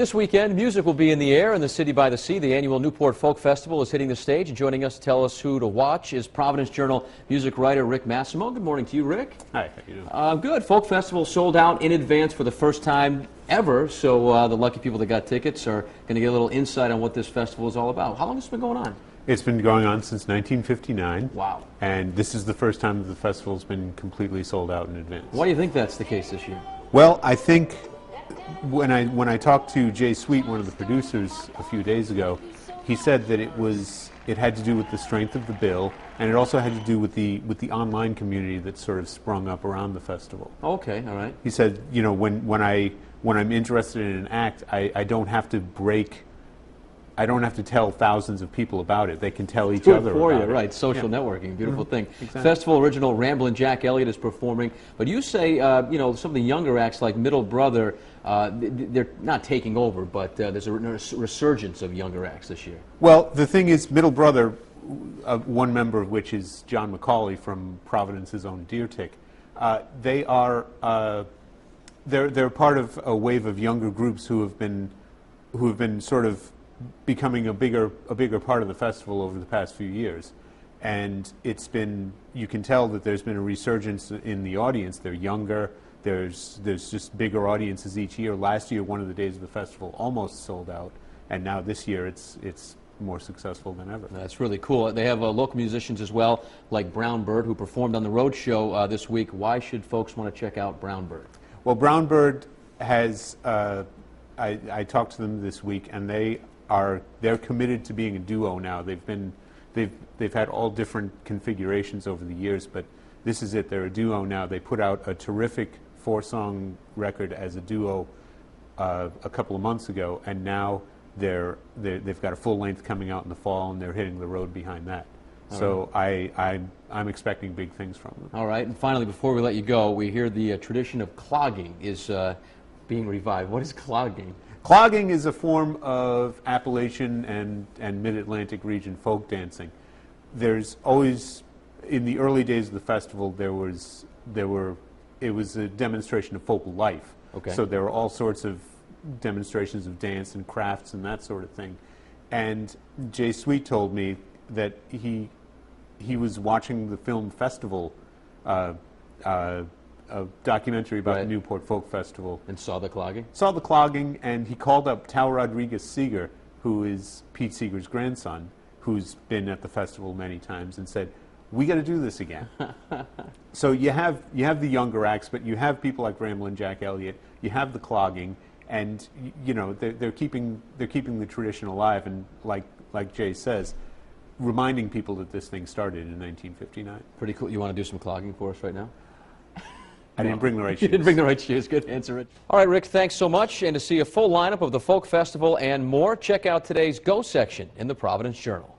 This weekend, music will be in the air in the City by the Sea. The annual Newport Folk Festival is hitting the stage, and joining us to tell us who to watch is Providence Journal music writer Rick Massimo. Good morning to you, Rick. Hi, how you doing? Good. Folk Festival sold out in advance for the first time ever, so the lucky people that got tickets are going to get a little insight on what this festival is all about. How long has it been going on? It's been going on since 1959. Wow. And this is the first time that the festival's been completely sold out in advance. Why do you think that's the case this year? Well, I think when I talked to Jay Sweet, one of the producers, a few days ago, he said that it had to do with the strength of the bill, and it also had to do with the online community that sort of sprung up around the festival. Okay, all right. He said, you know, when I'm interested in an act, I don't have to tell thousands of people about it. They can tell each other for about you, it. right? Social networking, beautiful thing. Exactly. Festival original Ramblin' Jack Elliott is performing, but you say you know, some of the younger acts like Middle Brother, they're not taking over, but there's a resurgence of younger acts this year. Well, the thing is, Middle Brother, one member of which is John McCauley from Providence's own Deer Tick, they're part of a wave of younger groups who have been sort of becoming a bigger part of the festival over the past few years, and you can tell that there's been a resurgence in the audience. They're younger. There's just bigger audiences each year. Last year, one of the days of the festival almost sold out, and now this year it's more successful than ever. That's really cool. They have local musicians as well, like Brown Bird, who performed on the road show this week. Why should folks want to check out Brown Bird? Well, Brown Bird has. I talked to them this week, and they're committed to being a duo now. They've had all different configurations over the years, but this is it. They're a duo now. They put out a terrific 4-song record as a duo a couple of months ago, and now they've got a full length coming out in the fall, and they're hitting the road behind that. So I'm expecting big things from them. All right, and finally, before we let you go, we hear the tradition of clogging is being revived. What is clogging? Clogging is a form of Appalachian and Mid-Atlantic region folk dancing. There's always, in the early days of the festival, it was a demonstration of folk life. Okay. So there were all sorts of demonstrations of dance and crafts and that sort of thing. And Jay Sweet told me that he was watching the film Festival, a documentary about the Newport Folk Festival. And saw the clogging? Saw the clogging, and he called up Tal Rodriguez Seeger, who is Pete Seeger's grandson, who's been at the festival many times, and said, we got to do this again. So you have the younger acts, but you have people like Ramblin' Jack Elliott, you have the clogging, and you know they're keeping the tradition alive, and like Jay says, reminding people that this thing started in 1959. Pretty cool. You want to do some clogging for us right now? I didn't bring the right shoes. You didn't bring the right shoes. Good answer, Rich. All right, Rick, thanks so much. And to see a full lineup of the Folk Festival and more, check out today's Go section in the Providence Journal.